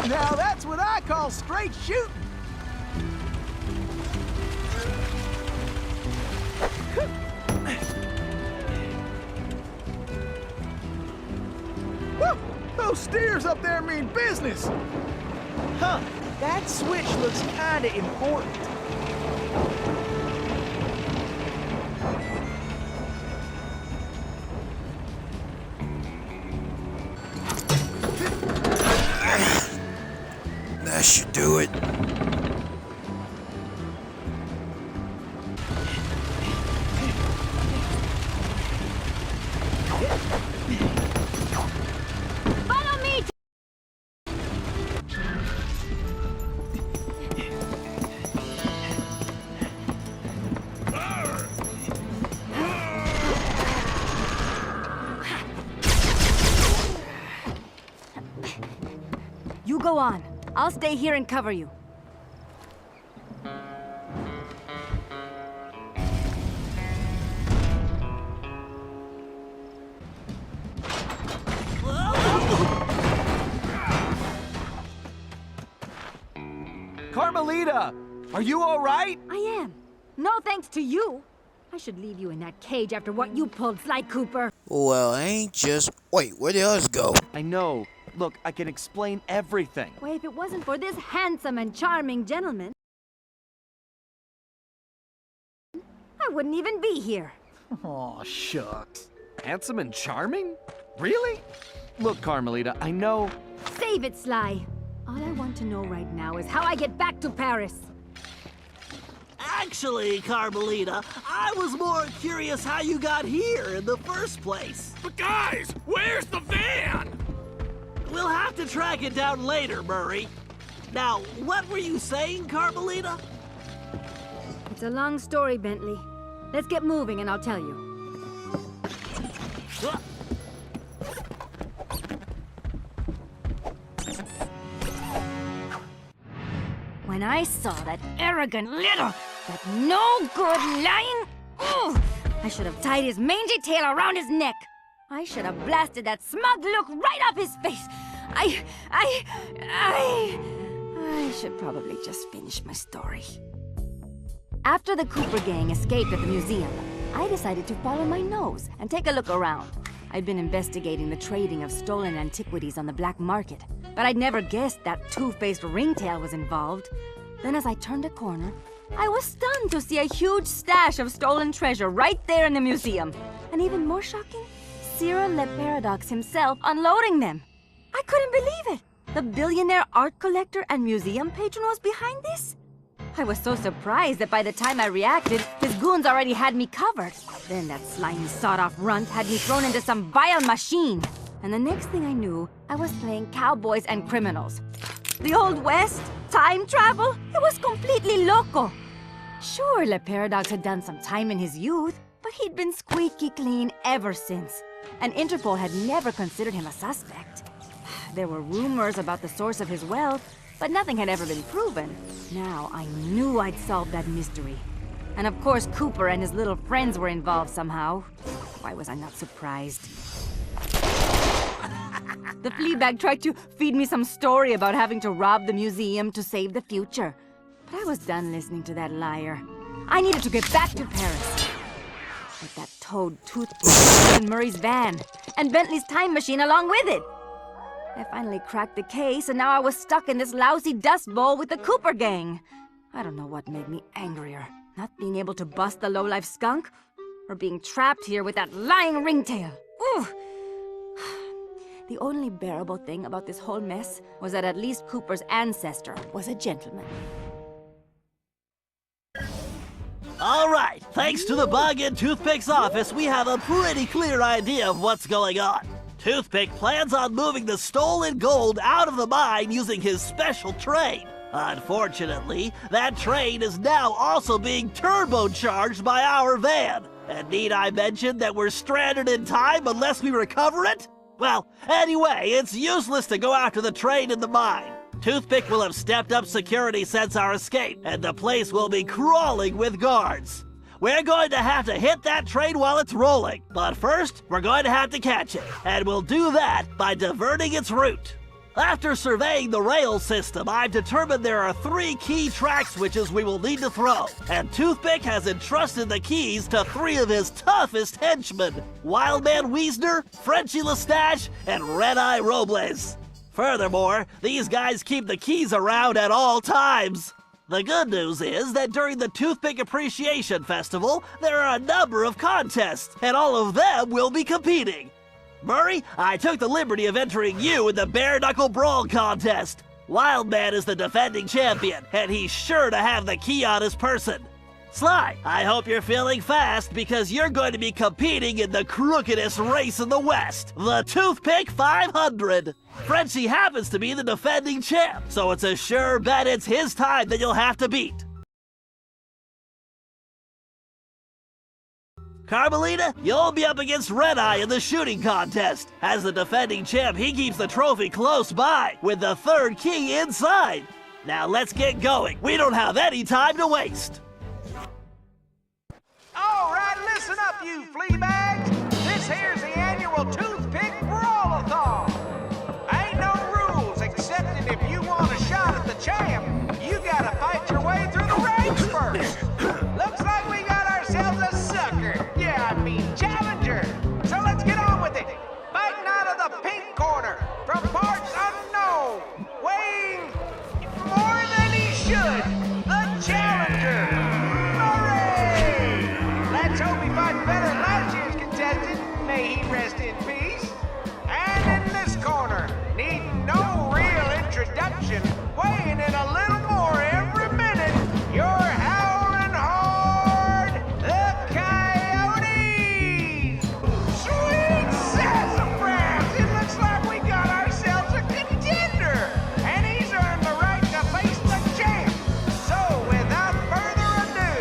Now that's what I call straight shooting. Woo! Those steers up there mean business. Huh, that switch looks kinda important. That should do it. Follow me! You go on. I'll stay here and cover you. Carmelita, are you all right? I am. No thanks to you. I should leave you in that cage after what you pulled, Sly Cooper. Well, I ain't just... Wait, where'd the others go? I know. Look, I can explain everything. Why, if it wasn't for this handsome and charming gentleman, I wouldn't even be here. Aw, shucks. Handsome and charming? Really? Look, Carmelita, I know... Save it, Sly. All I want to know right now is how I get back to Paris. Actually, Carmelita, I was more curious how you got here in the first place. But guys, where's the van? We'll have to track it down later, Murray. Now, what were you saying, Carmelita? It's a long story, Bentley. Let's get moving and I'll tell you. When I saw that arrogant little, that no-good lying... Ugh, I should have tied his mangy tail around his neck. I should have blasted that smug look right off his face. I should probably just finish my story. After the Cooper gang escaped at the museum, I decided to follow my nose and take a look around. I'd been investigating the trading of stolen antiquities on the black market, but I'd never guessed that two-faced ringtail was involved. Then as I turned a corner, I was stunned to see a huge stash of stolen treasure right there in the museum. And even more shocking, Cyril Le Paradox himself unloading them. I couldn't believe it. The billionaire art collector and museum patron was behind this? I was so surprised that by the time I reacted, his goons already had me covered. Then that slimy sawed-off runt had me thrown into some vile machine. And the next thing I knew, I was playing cowboys and criminals. The Old West? Time travel? It was completely loco. Sure, Le Paradox had done some time in his youth, but he'd been squeaky clean ever since. And Interpol had never considered him a suspect. There were rumors about the source of his wealth, but nothing had ever been proven. Now I knew I'd solved that mystery. And of course Cooper and his little friends were involved somehow. Why was I not surprised? The Fleabag tried to feed me some story about having to rob the museum to save the future. But I was done listening to that liar. I needed to get back to Paris. But that toad toothpick was in Murray's van, and Bentley's time machine along with it. I finally cracked the case, and now I was stuck in this lousy dust bowl with the Cooper gang. I don't know what made me angrier. Not being able to bust the lowlife skunk, or being trapped here with that lying ringtail. Ooh! The only bearable thing about this whole mess was that at least Cooper's ancestor was a gentleman. All right, thanks to the Bug and Toothpick's office, we have a pretty clear idea of what's going on. Toothpick plans on moving the stolen gold out of the mine using his special train. Unfortunately, that train is now also being turbocharged by our van. And need I mention that we're stranded in time unless we recover it? Well, anyway, it's useless to go after the train in the mine. Toothpick will have stepped up security since our escape, and the place will be crawling with guards. we're going to have to hit that train while it's rolling. But first, we're going to have to catch it, and we'll do that by diverting its route. After surveying the rail system, I've determined there are 3 key track switches we will need to throw, and Toothpick has entrusted the keys to 3 of his toughest henchmen, Wildman Wiesner, Frenchie Lestage, and Red-Eye Robles. Furthermore, these guys keep the keys around at all times. The good news is that during the Toothpick Appreciation Festival, there are a number of contests, and all of them will be competing. Murray, I took the liberty of entering you in the Bare Knuckle Brawl contest. Wildman is the defending champion, and he's sure to have the key on his person. Sly, I hope you're feeling fast because you're going to be competing in the crookedest race in the West, the Toothpick 500. Frenchie happens to be the defending champ, so it's a sure bet it's his time that you'll have to beat. Carmelita, you'll be up against Red-Eye in the shooting contest. As the defending champ, he keeps the trophy close by, with the 3rd key inside. Now let's get going. We don't have any time to waste. All right, listen up, you flea bags. This here's the annual Toothpick Brawl-a-thon. Ain't no rules, except that if you want a shot at the champ, you gotta fight your way through the ranks first. Looks like we got ourselves a sucker. Yeah, I mean challenger. So let's get on with it. Fighting out of the pink corner, from parts unknown, weighing more than he should, the challenger. Hooray! Let's hope he fights better than last year's contestant. May he rest in peace. And in this corner, needing no real introduction, weighing in a little more every minute, you're howling hard, the Coyotes! Sweet sassafras! It looks like we got ourselves a contender, and he's earned the right to face the champ. So without further ado,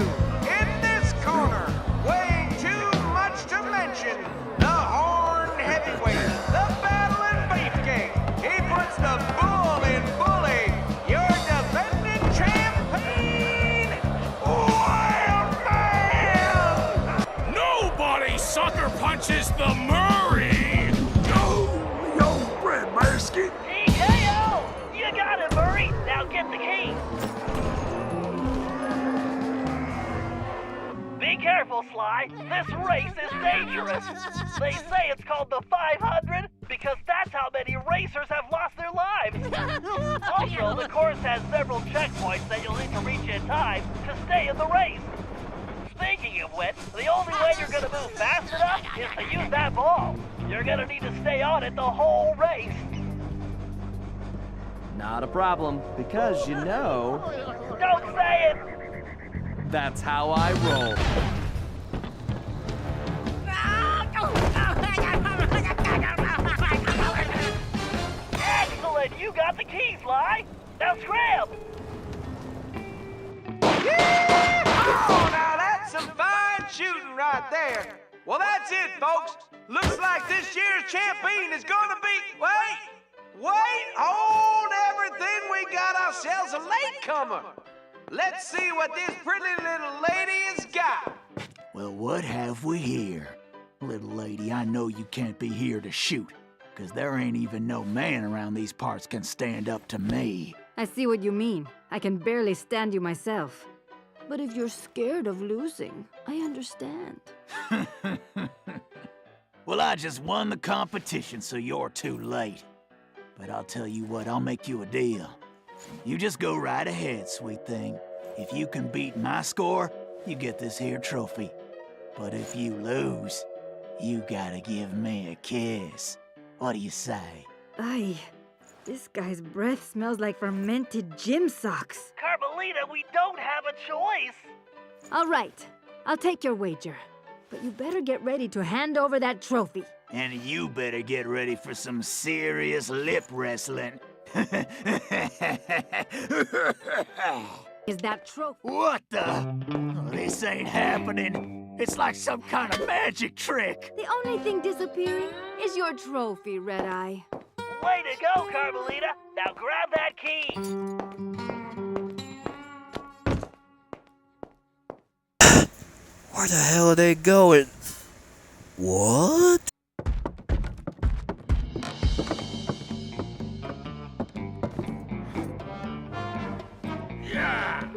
in this corner, weighing too much to mention, the Horned Heavyweight, the Battling Beefcake. He puts the bull in bully, your defending champion, Wildman! Nobody sucker punches the Murray! Yo, Brad Marsky. TKO! You got it, Murray. Now get the key. Be careful, Sly. This race is dangerous. They say it's called the 500 because that's how many racers have lost their lives. Also, the course has several checkpoints that you'll need to reach in time to stay in the race. Speaking of which, the only way you're going to move fast enough is to use that ball. You're going to need to stay on it the whole race. Not a problem, because you know, Don't say it! that's how I roll. Excellent! You got the keys, Sly. Now scram! Oh, now that's some fine shooting right there. Well, that's it, folks. Looks like this year's champion is gonna be... Wait! Hold everything. We got ourselves a latecomer. Let's see what this pretty little lady has got. Well, what have we here? Little lady, I know you can't be here to shoot, 'cause there ain't even no man around these parts can stand up to me. I see what you mean. I can barely stand you myself. But if you're scared of losing, I understand. Well, I just won the competition, so you're too late. But I'll tell you what, I'll make you a deal. You just go right ahead, sweet thing. If you can beat my score, you get this here trophy. But if you lose, you gotta give me a kiss. What do you say? Ay, this guy's breath smells like fermented gym socks. Carmelita, we don't have a choice. All right, I'll take your wager. But you better get ready to hand over that trophy. And you better get ready for some serious lip wrestling. Is that trophy? What the? Oh, this ain't happening. It's like some kind of magic trick. The only thing disappearing is your trophy, Red-Eye. Way to go, Carmelita. Now grab that key. Where the hell are they going? What? Yeah!